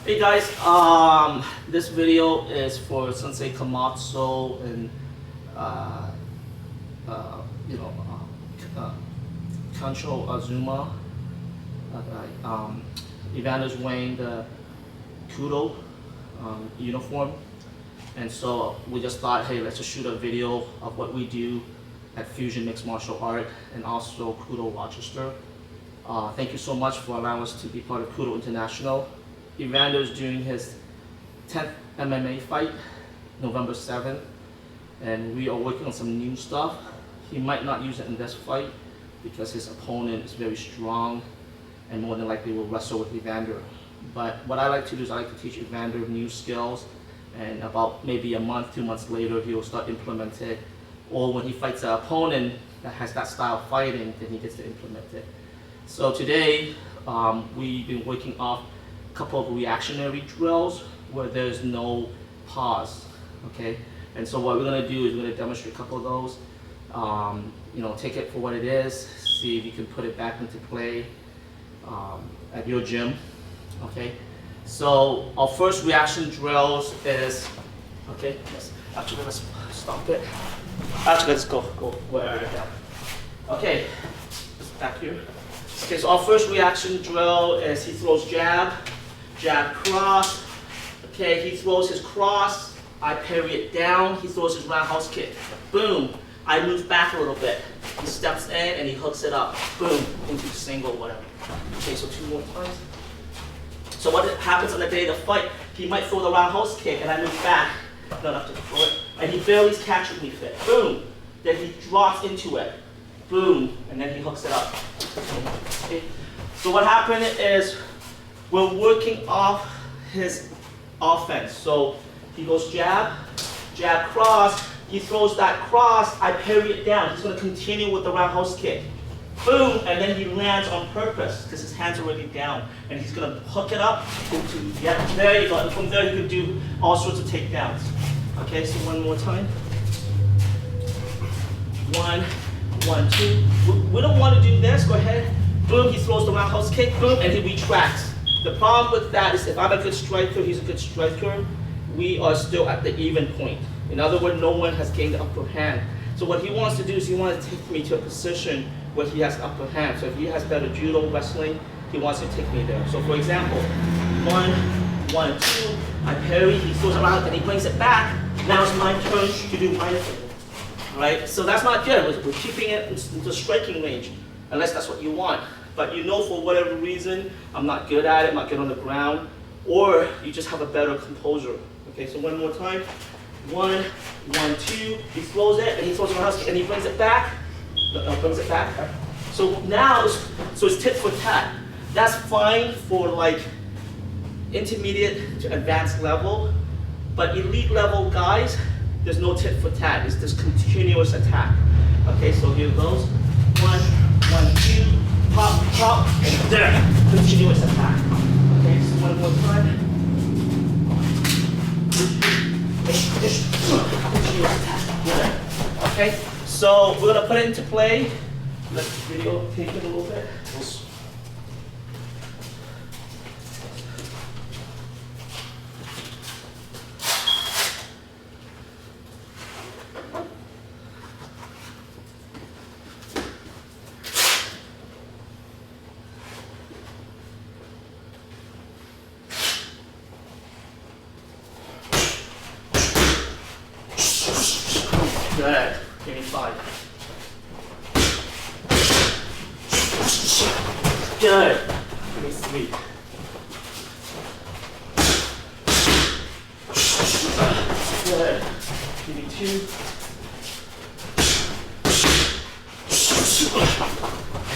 Hey guys, this video is for Sensei Komatsu and Kancho Azuma. Evander's wearing the Kudo uniform, and so we just thought, hey, let's just shoot a video of what we do at Fusion Mixed Martial Art and also Kudo Rochester. Thank you so much for allowing us to be part of Kudo International. Evander is doing his 10th MMA fight, November 7th, and we are working on some new stuff. He might not use it in this fight because his opponent is very strong and more than likely will wrestle with Evander. But what I like to do is I like to teach Evander new skills, and about maybe a month, 2 months later, he will start implementing it. Or when he fights an opponent that has that style of fighting, then he gets to implement it. So today, we've been working off a couple of reactionary drills where there's no pause, okay? And so what we're gonna do is we're gonna demonstrate a couple of those. Take it for what it is, see if you can put it back into play at your gym, okay? So our first reaction drills is, okay, let's stop it. Actually, let's go wherever we go. Okay, back here. Okay, so our first reaction drill is he throws jab, jab cross. Okay, he throws his cross, I parry it down, he throws his roundhouse kick. Boom, I move back a little bit. He steps in and he hooks it up. Boom, into single, whatever. Okay, so 2 more times. So what happens on the day of the fight, he might throw the roundhouse kick and I move back, not enough to throw it, and he barely catches me fit. Boom, then he drops into it. Boom, and then he hooks it up. Okay. So what happened is we're working off his offense. So he goes jab, jab cross, he throws that cross, I parry it down. He's going to continue with the roundhouse kick. Boom, and then he lands on purpose because his hands are already down. And he's going to hook it up into, yeah, there you go. And from there he can do all sorts of takedowns. Okay, so one more time. 1, 1, 2. We don't want to do this. Go ahead. Boom, he throws the roundhouse kick. Boom, and he retracts. The problem with that is if I'm a good striker, he's a good striker, we are still at the even point. In other words, no one has gained the upper hand. So what he wants to do is he wants to take me to a position where he has the upper hand. So if he has better judo, wrestling, he wants to take me there. So for example, 1, 1, 2, I parry, he throws around and he brings it back. Now it's my turn to do my thing. Right? So that's not good. We're keeping it in the striking range, unless that's what you want. But you know for whatever reason, I'm not good at it, I'm not good on the ground, or you just have a better composure. Okay, so one more time. 1, 1, 2, he throws it, and he throws it around, and he brings it back. No, brings it back. So now, so it's tit for tat. That's fine for like intermediate to advanced level, but elite level guys, there's no tit for tat. It's this continuous attack. Okay, so here goes. 1, 1, 2, pop, pop, and there. Continuous attack. Okay, so one more time. Okay, so we're gonna put it into play. Let's video take it a little bit. Good. Give me 5. Good. Give me 3. Good. Give me 2.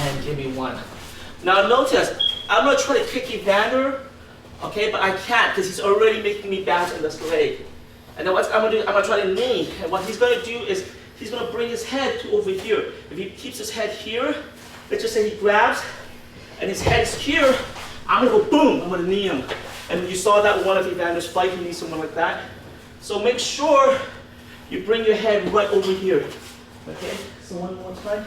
And give me 1. Now notice, I'm going to try to kick Evander, okay, but I can't because he's already making me bounce in this leg. And then what I'm going to do, I'm going to try to knee. And what he's going to do is, he's going to bring his head to over here. If he keeps his head here, let's just say he grabs, and his head is here, I'm going to go boom, I'm going to knee him. And you saw that with one of Evander's fight, he needs someone like that. So make sure you bring your head right over here. Okay, so one more time.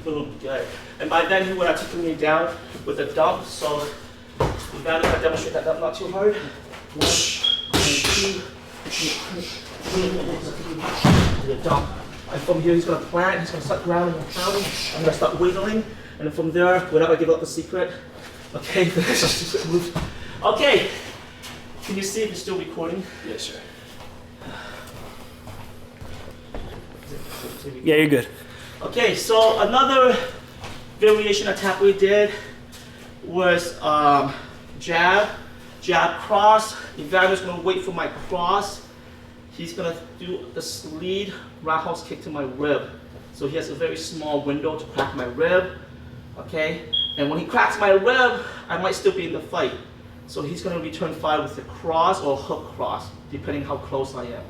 boom, good. And by then he would have taken me down with a dump, so we gotta demonstrate that dump not too hard. 1, 2, 3, the dump. And from here he's gonna plant, he's gonna start grounding and pounding. I'm gonna start wiggling, and then from there, without I give up the secret, okay, okay. Can you see if it's still recording? Yes, sir. Yeah, you're good. Okay, so another variation attack we did was jab, cross. Evander's gonna wait for my cross. He's gonna do the lead roundhouse kick to my rib. So he has a very small window to crack my rib, okay? And when he cracks my rib, I might still be in the fight. So he's gonna return fire with a cross or hook cross, depending how close I am,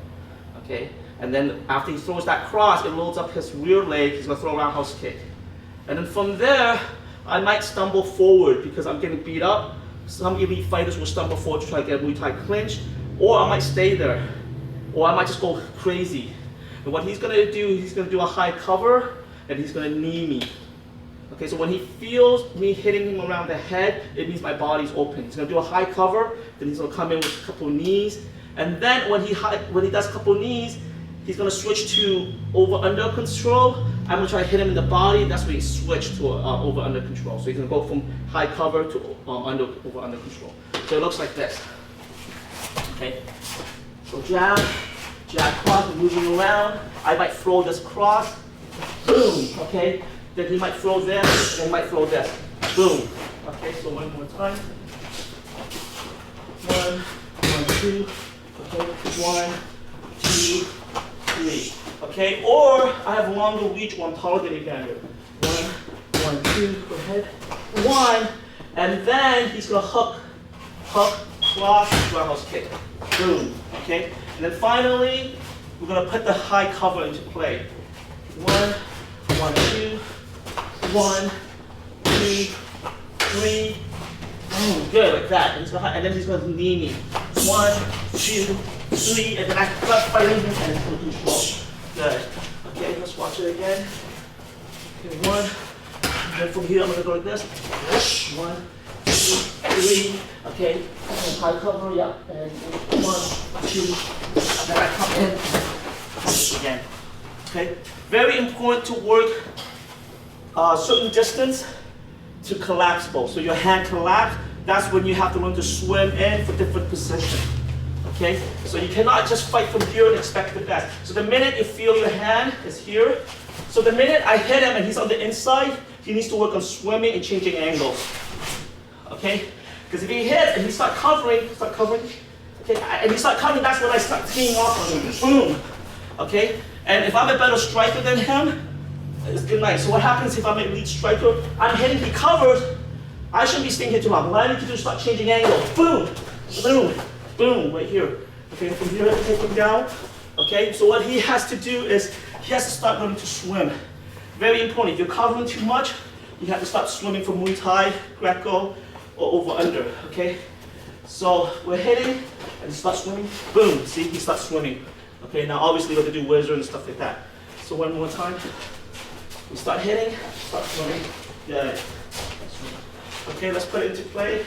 okay? And then after he throws that cross, it loads up his rear leg, he's gonna throw a roundhouse kick. And then from there, I might stumble forward because I'm getting beat up. Some elite fighters will stumble forward to try to get a Muay Thai clinch, or I might stay there, or I might just go crazy. And what he's gonna do, he's gonna do a high cover, and he's gonna knee me. Okay, so when he feels me hitting him around the head, it means my body's open. He's gonna do a high cover, then he's gonna come in with a couple of knees, and then when he does a couple of knees, he's gonna switch to over-under control. I'm gonna try to hit him in the body. That's when he switched to over-under control. So he's gonna go from high cover to over-under control. So it looks like this. Okay. So jab, cross, moving around. I might throw this cross. Boom. Okay. Then he might throw this, and he might throw this. Boom. Okay. So one more time. 1, 2. Okay. 1, 2, 3. Okay, or I have longer reach or I'm taller than Evander. 1, 2, go ahead. 1, and then he's gonna hook, cross, roundhouse kick. Boom. Okay, and then finally we're gonna put the high cover into play. 1, 2, 1, 2, 3. Boom. Good, like that. And then he's gonna knee me. 1, 2, 3, and then I start fighting him and it's gonna control. Good. Okay, let's watch it again. Okay, 1. And then from here, I'm gonna go like this. 1, 2, 3. Okay. And high cover, yeah. And 1, 2. And then I come in. Again. Okay. Very important to work a certain distance to collapse both. So your hand collapse. That's when you have to learn to swim in for different positions. Okay, so you cannot just fight from here and expect the best. So the minute you feel your hand is here, so the minute I hit him and he's on the inside, he needs to work on swimming and changing angles. Okay, because if he hits and he starts covering, okay, and he starts covering, that's when I start teeing off on him. Boom. Okay, and if I'm a better striker than him, it's good night. So what happens if I'm a lead striker? I'm hitting, he covers. I shouldn't be staying here too long. What I need to do is start changing angles. Boom, boom. Boom, right here. Okay, from here, I take him down. Okay, so what he has to do is, he has to start learning to swim. Very important, if you're covering too much, you have to start swimming for Muay Thai, Greco, or over-under, okay? So we're hitting, and he starts swimming. Boom, see, he starts swimming. Okay, now obviously we have to do wizard and stuff like that. So one more time. We start hitting, start swimming. Good. Okay, let's put it into play.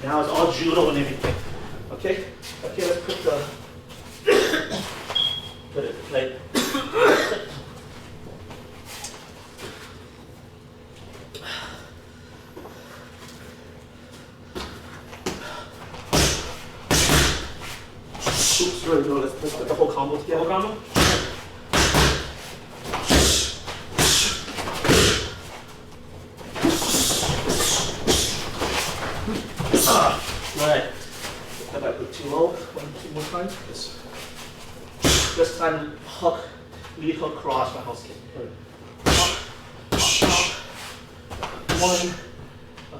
Now it's all judo and everything. Okay? Okay, let's put it in play. Oops, right, no, let's put the whole combo together. Whole combo? Right. That might be too low. 2 more times. This time, hook, lead hook, cross, my house kick. Hook. 1.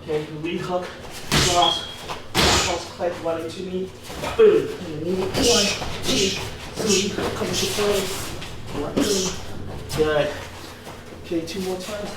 Okay, lead hook, cross, house Clyde running to me. Boom. 1, 2, 3. Come into play. 1, 2. Good. Okay, 2 more times.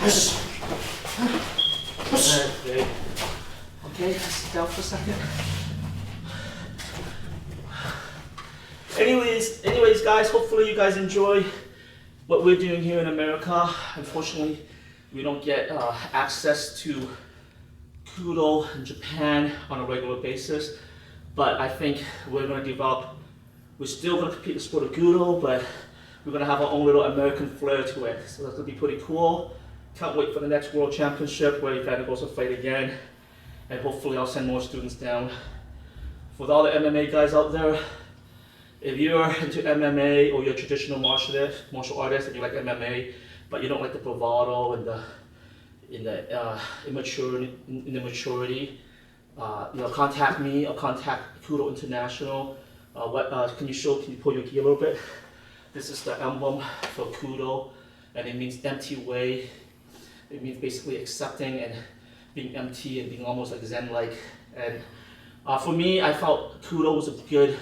Okay. Okay, sit down for a second. Anyways, guys, hopefully you guys enjoy what we're doing here in America. Unfortunately, we don't get access to Kudo in Japan on a regular basis, but I think we're going to develop, we're still going to compete in the sport of Judo, but we're going to have our own little American flair to it. So that's going to be pretty cool. Can't wait for the next World Championship where Evander goes to fight again, and hopefully I'll send more students down. For all the MMA guys out there, if you're into MMA or you're a traditional martial artist and you like MMA, but you don't like the bravado and the immaturity, contact me or contact Kudo International. Can you pull your key a little bit? This is the emblem for Kudo, and it means empty way. It means basically accepting and being empty and being almost like Zen-like. And for me, I felt Kudo was a good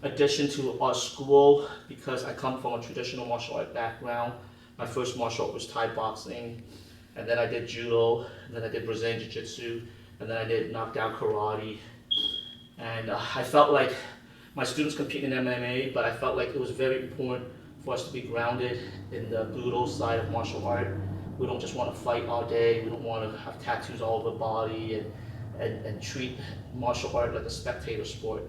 addition to our school because I come from a traditional martial art background. My first martial art was Thai boxing, and then I did Judo, and then I did Brazilian Jiu-jitsu, and then I did knockdown karate. And I felt like my students compete in MMA, but I felt like it was very important for us to be grounded in the Budo side of martial art. We don't just want to fight all day. We don't want to have tattoos all over the body and treat martial art like a spectator sport.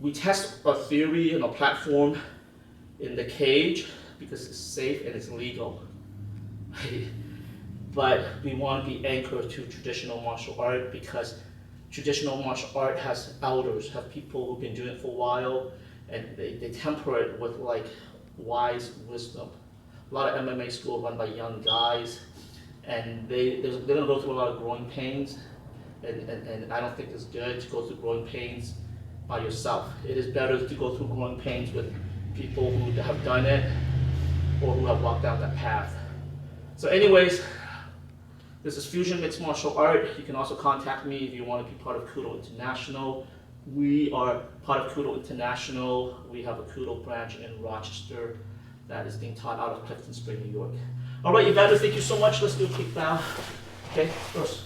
We test our theory and our platform in the cage because it's safe and it's legal. But we want to be anchored to traditional martial art because traditional martial art has elders, have people who've been doing it for a while, and they temper it with like wise wisdom. A lot of MMA schools run by young guys, and they're gonna go through a lot of growing pains, and I don't think it's good to go through growing pains by yourself. It is better to go through growing pains with people who have done it or who have walked down that path. So anyways, this is Fusion Mixed Martial Art. You can also contact me if you want to be part of Kudo International. We are part of Kudo International. We have a Kudo branch in Rochester that is being taught out of Clifton Spring, New York. All right, Evander, thank you so much. Let's do a quick bow. Okay, first.